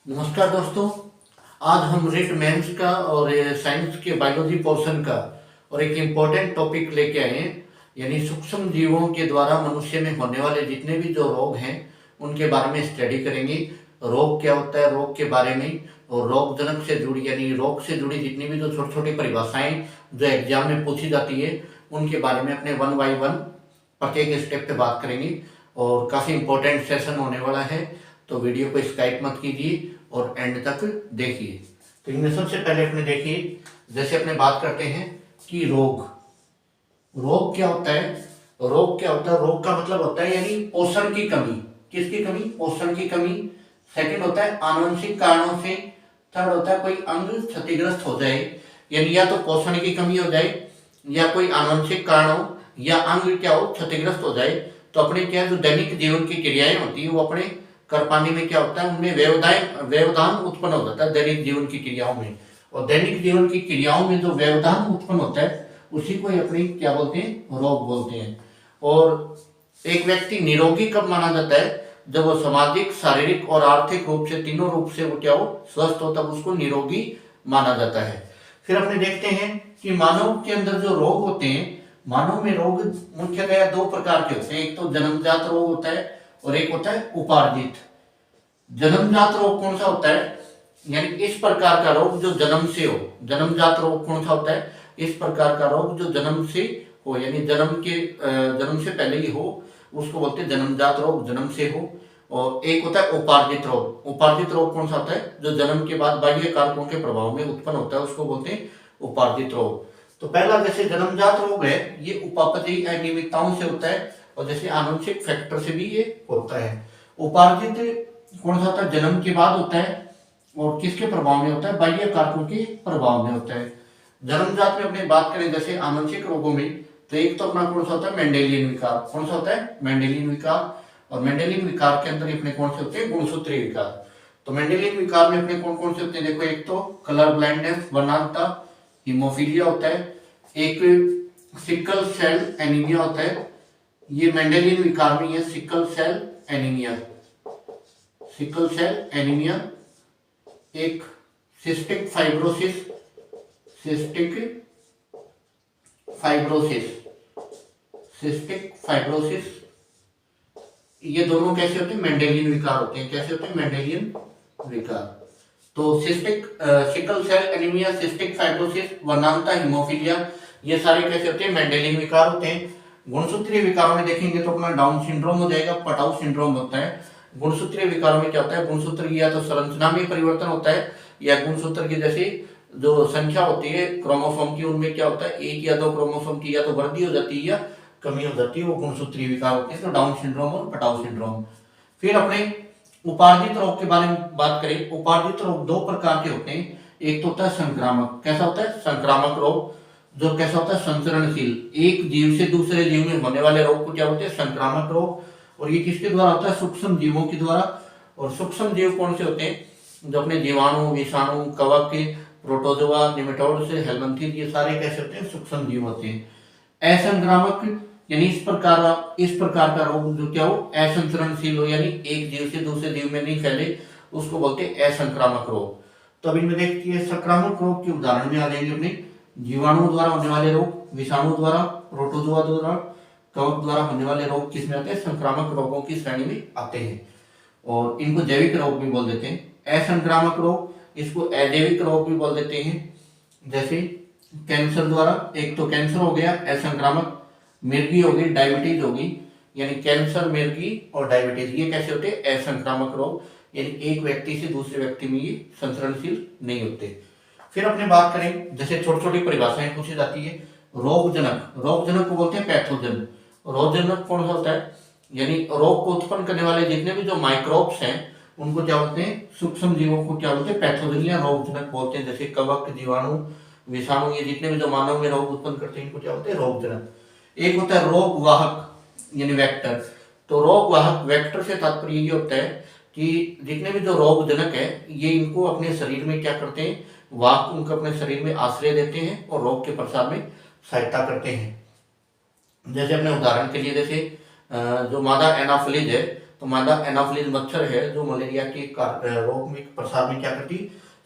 नमस्कार दोस्तों। आज हम रिट मेंस का और साइंस के बायोलॉजी पोर्शन का और एक इम्पोर्टेंट टॉपिक लेके आए हैं, यानी सूक्ष्म जीवों के द्वारा मनुष्य में होने वाले जितने भी जो रोग हैं उनके बारे में स्टडी करेंगे। रोग क्या होता है, रोग के बारे में, और रोग जनक से जुड़ी यानी रोग से जुड़ी जितनी भी जो छोटी छोटी परिभाषाएं जो एग्जाम में पूछी जाती है उनके बारे में अपने वन बाई वन प्रत्येक स्टेप पे बात करेंगे। और काफ़ी इम्पोर्टेंट सेशन होने वाला है, तो वीडियो को स्काइप मत कीजिए और एंड तक देखिए। तो इनमें सबसे पहले अपने देखिए, जैसे अपने बात करते हैं कि रोग रोग क्या होता है। रोग क्या होता है, रोग का मतलब होता है यानी पोषण की कमी। किसकी कमी? पोषण की कमी। सेकंड होता है आनुवंशिक कारणों से। थर्ड होता है कोई अंग क्षतिग्रस्त हो जाए, यानी या तो पोषण की कमी हो जाए या कोई आनुवंशिक कारण हो या अंग क्या हो क्षतिग्रस्त हो जाए। तो अपने क्या जो दैनिक जीवन की क्रियाएं होती है वो अपने कर पाने में क्या होता है, उनमें व्यवधान उत्पन्न हो जाता है दैनिक जीवन की क्रियाओं में। और दैनिक जीवन की क्रियाओं में जो व्यवधान उत्पन्न होता है उसी को अपने क्या बोलते हैं, रोग बोलते हैं। और एक व्यक्ति निरोगी कब माना जाता है? जब वो सामाजिक, शारीरिक और आर्थिक रूप से, तीनों रूप से वो क्या हो, स्वस्थ हो, तब उसको निरोगी माना जाता है। फिर अपने देखते हैं कि मानव के अंदर जो रोग होते हैं, मानव में रोग मुख्यतः दो प्रकार के होते हैं। एक तो जन्मजात रोग होता है और एक होता है उपार्जित। जन्मजात रोग कौन सा होता है, यानी इस प्रकार का रोग जो जन्म से हो। जन्मजात रोग कौन सा होता है? इस प्रकार का रोग जो जन्म से हो, यानी जन्म से पहले ही हो, उसको बोलते हैं जन्मजात रोग, जन्म से हो। और एक होता है उपार्जित रोग। उपार्जित रोग कौन सा होता है? जो जन्म के बाद बाह्य कारकों के प्रभाव में उत्पन्न होता है, उसको बोलते हैं उपार्जित रोग। तो पहला जैसे जन्मजात रोग है, ये उपापचयी अनियमितताओं से होता है, और जैसे आनुवंशिक फैक्टर से भी ये होता है। उपार्जित कौन सा होता है? जन्म के बाद होता है और किसके प्रभाव में होता है? बाह्य कारकों के प्रभाव में होता है। जन्मजात में अपने बात करें जैसे आनुवंशिक रोगों में, तो एक तो अपना कौन सा होता है? मेंडेलियन विकार। कौन सा होता है? मेंडेलियन विकार। और मेंडेलियन विकार के अंदर अपने कौन से होते हैं? गुणसूत्रीय विकार। तो मेंडेलियन विकार में अपने कौन कौन से होते हैं? देखो, एक तो कलर ब्लाइंडनेस, वर्णांधता, हीमोफीलिया होता है। एक सिकल सेल एनीमिया होता है। ये मेंडेलियन विकार में है, sickle cell anaemia. Sickle cell anaemia. एक cystic fibrosis. Cystic fibrosis. Cystic fibrosis. ये दोनों कैसे होते हैं? मेंडेलियन विकार होते हैं। कैसे होते हैं? मेंडेलियन विकार। तो sickle cell anaemia, cystic fibrosis, वर्णांधता, हीमोफीलिया, ये सारे कैसे होते हैं? मेंडेलियन विकार होते हैं। गुणसूत्रीय विकारों में देखेंगे तो अपना डाउन सिंड्रोम हो जाएगा, पटाउ सिंड्रोम होता है। गुणसूत्रीय विकारों में क्या होता है? गुणसूत्र की या तो संरचना में परिवर्तन होता है, या गुणसूत्र की जैसे जो संख्या होती है क्रोमोसोम की, उनमें क्या होता है, एक या दो क्रोमोसोम की या तो वृद्धि हो जाती है या कमी हो जाती है, वो गुणसूत्रीय विकार होते हैं। तो डाउन सिंड्रोम और पटाउ सिंड्रोम। फिर अपने उपार्जित रोग के बारे में बात करें। उपार्जित रोग दो प्रकार के होते हैं। एक तो होता है संक्रामक। कैसा होता है? संक्रामक रोग। जो कैसा होता है? संचरणशील, एक जीव से दूसरे जीव में होने वाले रोग को क्या बोलते हैं? संक्रामक रोग। और ये किसके द्वारा होता है? सूक्ष्म जीवों के द्वारा। और सूक्ष्म जीव कौन से होते हैं? जो अपने जीवाणु, विषाणु, कवक, प्रोटोजोआ, निमेटोड से हेलमिंथेस, ये सारे कैसे होते हैं? सूक्ष्म जीव होते हैं। असंक्रामक यानी इस प्रकार का रोग जो क्या हो, असंचरणशील हो, यानी एक जीव से दूसरे जीव में नहीं फैले, उसको बोलते हैं असंक्रामक रोग। तो अब इनमें देखिए, संक्रामक रोग के उदाहरण में आ जाएंगे अपने जीवाणु द्वारा होने वाले रोग, विषाणु द्वारा, प्रोटोजोआ द्वारा, कवक द्वारा होने वाले रोग किसमें आते हैं? संक्रामक रोगों की श्रेणी में आते हैं। और इनको जैविक रोग भी बोल देते हैं। असंक्रामक रोग, इसको अजैविक रोग भी बोल देते हैं। जैसे कैंसर द्वारा, एक तो कैंसर हो गया असंक्रामक, मिर्गी हो गई, डायबिटीज होगी, यानी कैंसर, मिर्गी और डायबिटीज, ये कैसे होते हैं? असंक्रामक रोग, यानी एक व्यक्ति से दूसरे व्यक्ति में ये संचरणशील नहीं होते। फिर अपने बात करें, जैसे छोटी छोटी परिभाषाएं पूछी जाती है। रोगजनक, रोगजनक को बोलते हैं पैथोजन। रोगजनक कौन सा होता है? यानी रोग को उत्पन्न करने वाले जितने भी जो माइक्रोब्स हैं उनको क्या बोलते हैं? सूक्ष्म जीवों को क्या बोलते हैं? पैथोजन या रोगजनक बोलते हैं। जैसे कवक, जीवाणु, विषाणु, ये जितने भी जो मानव में रोग उत्पन्न करते हैं इनको क्या बोलते हैं? रोगजनक। एक होता है रोग वाहक, यानी वेक्टर। तो रोग वाहक, वेक्टर से तात्पर्य ये होता है कि जितने भी जो रोगजनक है ये इनको अपने शरीर में क्या करते हैं? वाहक उनको अपने शरीर में आश्रय देते हैं और रोग के प्रसार में सहायता करते हैं। जैसे अपने उदाहरण के लिए, जैसे जो मादा एनाफिलीज है, तो मादा एनाफिलिस मच्छर है जो मलेरिया के रोग में प्रसार में क्या करती,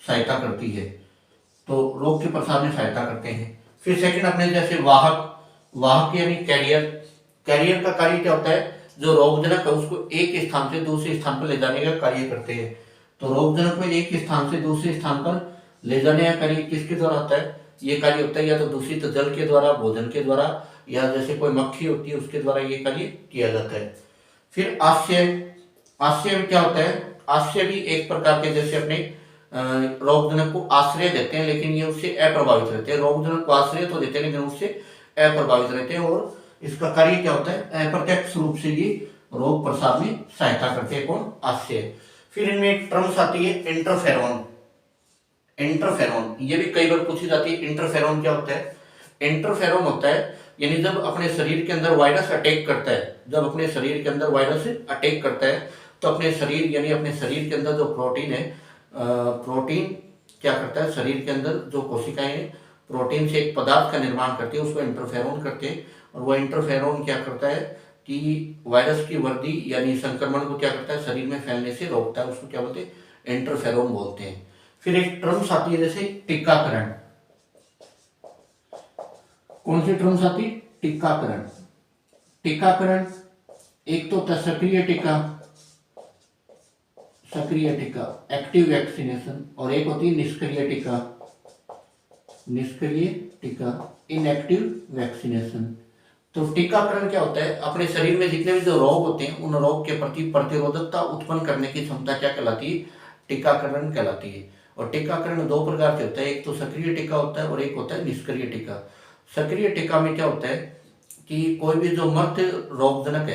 सहायता करती है, तो रोग के प्रसार में सहायता करते हैं। फिर सेकंड अपने जैसे वाहक यानी कैरियर का कार्य क्या होता है, जो रोगजनक है उसको एक स्थान से दूसरे स्थान पर ले जाने का कार्य करते हैं। तो रोगजनक में एक स्थान से दूसरे स्थान पर ले जाने का कार्य किसके द्वारा होता है, ये कार्य होता है या तो दूषित जल के द्वारा, भोजन के द्वारा, या जैसे कोई मक्खी होती है उसके द्वारा ये कार्य किया जाता है। फिर आश्रय में क्या होता है, आश्रय भी एक प्रकार के जैसे अपने रोगजनक को आश्रय देते हैं लेकिन ये उससे अप्रभावित रहते हैं। रोगजनक को आश्रय तो देते हैं लेकिन उससे अप्रभावित रहते हैं, और इसका कार्य क्या होता है, अप्रत्यक्ष रूप से ये रोग प्रसार में सहायता करते हैं। कौन, आश्रय। फिर इनमें एक टर्म्स आती है इंटरफेरॉन। ये भी कई बार पूछी जाती है, इंटरफेरॉन क्या होता है। इंटरफेरॉन होता है यानी जब अपने शरीर के अंदर वायरस अटैक करता है, तो अपने शरीर यानी अपने शरीर के अंदर जो प्रोटीन है, प्रोटीन क्या करता है, शरीर के अंदर जो कोशिकाएं हैं प्रोटीन से एक पदार्थ का निर्माण करती है, उसको इंटरफेरॉन कहते हैं। और वो इंटरफेरॉन क्या करता है कि वायरस की वृद्धि यानी संक्रमण को क्या करता है, शरीर में फैलने से रोकता है, उसको क्या बोलते हैं, इंटरफेरॉन बोलते हैं। फिर एक टर्म्स आती है जैसे टीकाकरण। कौन सी टर्म्स आती, टीकाकरण एक तो होता है सक्रिय टीका एक्टिव वैक्सीनेशन, और एक होती है निष्क्रिय टीका इनएक्टिव वैक्सीनेशन। तो टीकाकरण क्या होता है, अपने शरीर में जितने भी जो रोग होते हैं उन रोग के प्रति प्रतिरोधकता उत्पन्न करने की क्षमता क्या कहलाती है, टीकाकरण कहलाती है। और टीकाकरण दो प्रकार के होता है, एक तो सक्रिय टीका होता है और एक होता है निष्क्रिय टीका। सक्रिय टीका में क्या होता है कि कोई भी जो मर्त रोगजनक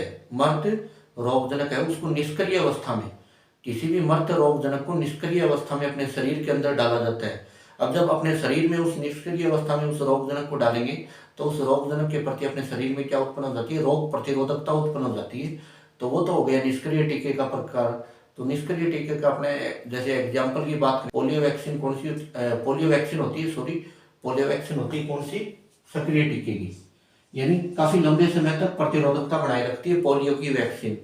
है उसको निष्क्रिय अवस्था में, किसी भी मर्त रोगजनक को निष्क्रिय अवस्था में अपने शरीर के अंदर डाला जाता है। अब जब अपने शरीर में उस निष्क्रिय अवस्था में उस रोगजनक को डालेंगे तो उस रोगजनक के प्रति अपने शरीर में क्या उत्पन्न हो जाती है, रोग प्रतिरोधकता उत्पन्न हो जाती है। तो वो तो हो गया निष्क्रिय टीके का प्रकार। तो निष्क्रिय टीके का अपने जैसे एग्जाम्पल की बात करें, पोलियो वैक्सीन होती है कौन सी, सक्रिय टीके की, यानी काफी लंबे समय तक प्रतिरोधकता बनाए रखती है पोलियो की वैक्सीन।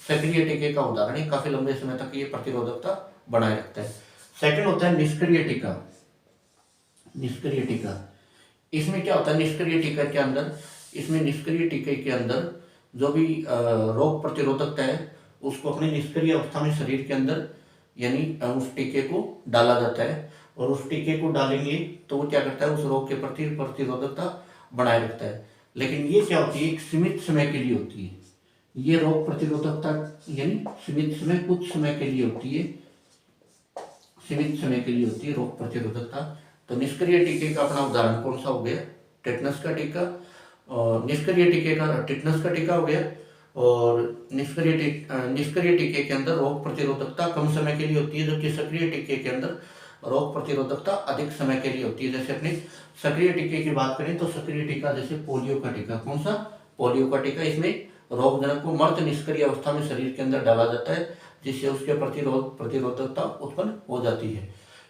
सक्रिय टीके का उदाहरण है, काफी लंबे समय तक ये प्रतिरोधकता बनाए रखता है। सेकंड होता है निष्क्रिय टीका। इसमें क्या होता है, निष्क्रिय टीके के अंदर जो भी रोग प्रतिरोधकता है उसको अपनी निष्क्रिय अवस्था में शरीर के अंदर यानी उस टीके को डाला जाता है, और उस टीके को डालेंगे तो वो क्या करता है, उस रोग के प्रति प्रतिरोधकता बनाए रखता है। लेकिन ये क्या होती है, एक सीमित समय के लिए होती है। ये रोग प्रतिरोधकता यानी सीमित समय, कुछ समय के लिए होती है, रोग प्रतिरोधकता। तो निष्क्रिय टीके का अपना उदाहरण कौन सा हो गया, टेटनस का टीका। और निष्क्रिय टीके का टेटनस का टीका हो गया। और निष्क्रिय टीके के अंदर रोग प्रतिरोधकता कम समय के लिए होती है, जबकि सक्रिय टीके के अंदर रोग प्रतिरोधकता अधिक समय के लिए होती है। जैसे अपने सक्रिय टीके की बात करें तो सक्रिय टीका जैसे पोलियो का टीका, कौन सा, पोलियो का टीका। इसमें रोगजनक को मर्त निष्क्रिय अवस्था में शरीर के अंदर डाला जाता है, जिससे उसके प्रतिरोधकता उत्पन्न हो जाती है।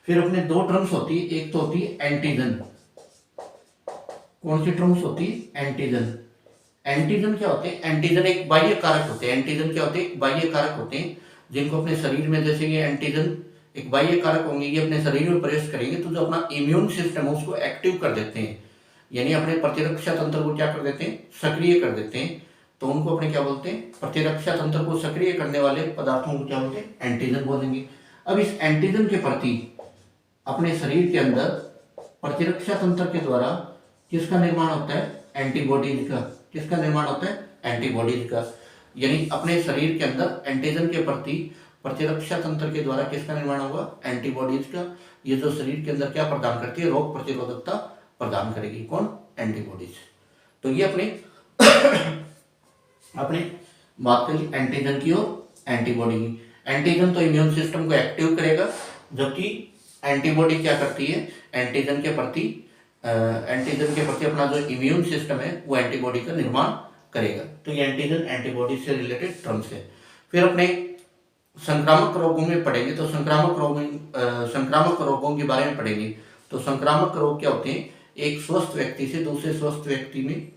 फिर अपने दो टर्म्स होती है, एक तो होती है एंटीजन। कौन सी टर्म्स होती है, एंटीजन क्या होते हैं, एंटीजन एक बाह्य कारक होते हैं। जिनको अपने शरीर में, जैसे ये एंटीजन एक बाह्य कारक होंगे, ये अपने शरीर में प्रवेश करेंगे तो जो अपना इम्यून सिस्टम है उसको एक्टिव कर देते हैं, यानी अपने प्रतिरक्षा तंत्र को क्या कर देते हैं, सक्रिय कर देते हैं। तो उनको अपने क्या बोलते हैं, प्रतिरक्षा तंत्र को सक्रिय करने वाले पदार्थों को क्या बोलते हैं, एंटीजन बोलेंगे। अब इस एंटीजन के प्रति अपने शरीर के अंदर प्रतिरक्षा तंत्र के द्वारा किसका निर्माण होता है, एंटीबॉडीज का। किसका निर्माण होता है, एंटीबॉडीज का। यानी अपने शरीर के अंदर एंटीजन के प्रति प्रतिरक्षा तंत्र के द्वारा किसका निर्माण होगा, एंटीबॉडीज का। ये जो शरीर के अंदर क्या प्रदान करती है, रोग प्रतिरोधकता प्रदान करेगी, कौन, एंटीबॉडीज। तो ये अपने बात करें एंटीजन की और एंटीबॉडी की। एंटीजन तो इम्यून सिस्टम को एक्टिव करेगा, जबकि एंटीबॉडी क्या करती है, एंटीजन के प्रति अपना जो इम्यून सिस्टम है वो एंटीबॉडी का निर्माण करेगा। तो ये एंटीजन एंटीबॉडी से रिलेटेड टर्म्स है। फिर अपने संक्रामक रोगों में पढ़ेंगे तो संक्रामक रोगों के बारे में पढ़ेंगे। तो संक्रामक रोग क्या होते हैं, एक स्वस्थ व्यक्ति से दूसरे स्वस्थ व्यक्ति में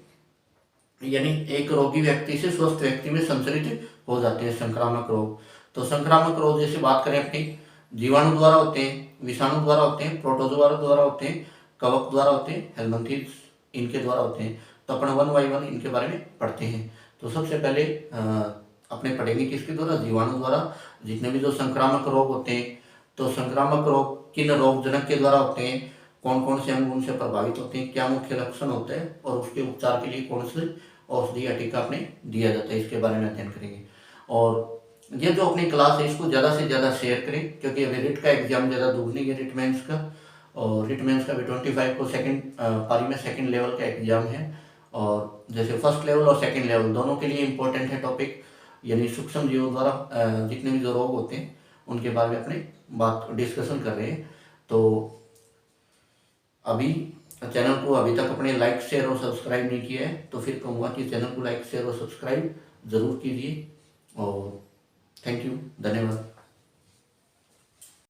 यानी एक रोगी व्यक्ति से स्वस्थ व्यक्ति में संचरित हो जाते हैं संक्रामक रोग। तो संक्रामक रोग जैसे बात करें अपनी, जीवाणु द्वारा होते हैं, विषाणु द्वारा होते हैं, प्रोटोजोआ द्वारा होते हैं, कवक द्वारा होते हैं, हेलमिंथिस इनके द्वारा होते हैं। तो अपन वन बाई वन इनके बारे में पढ़ते हैं। तो सबसे पहले अपने पढ़ेंगे किसके द्वारा, जीवाणु द्वारा। जितने भी जो संक्रामक रोग होते हैं, तो संक्रामक रोग किन रोगजनक के द्वारा होते हैं, कौन कौन से अंग उनसे प्रभावित होते हैं, क्या मुख्य लक्षण होते हैं और उसके उपचार के लिए कौन से औषधि या टीका अपने दिया जाता है, इसके बारे में अध्ययन करेंगे। और ये जो अपनी क्लास है इसको ज़्यादा से ज़्यादा शेयर करें, क्योंकि अभी रिट का एग्जाम ज़्यादा दूर नहीं है, रिट मेंस का। और रिट मेंस का भी 25 को सेकंड पारी में सेकंड लेवल का एग्जाम है। और जैसे फर्स्ट लेवल और सेकंड लेवल दोनों के लिए इम्पोर्टेंट है टॉपिक, यानी सूक्ष्म जीवों द्वारा जितने भी जो रोग होते हैं उनके बारे में अपने बात डिस्कशन कर रहे हैं। तो अभी चैनल को अभी तक अपने लाइक शेयर और सब्सक्राइब नहीं किया है तो फिर कहूँगा कि चैनल को लाइक शेयर और सब्सक्राइब ज़रूर कीजिए। और थैंक यू, धन्यवाद।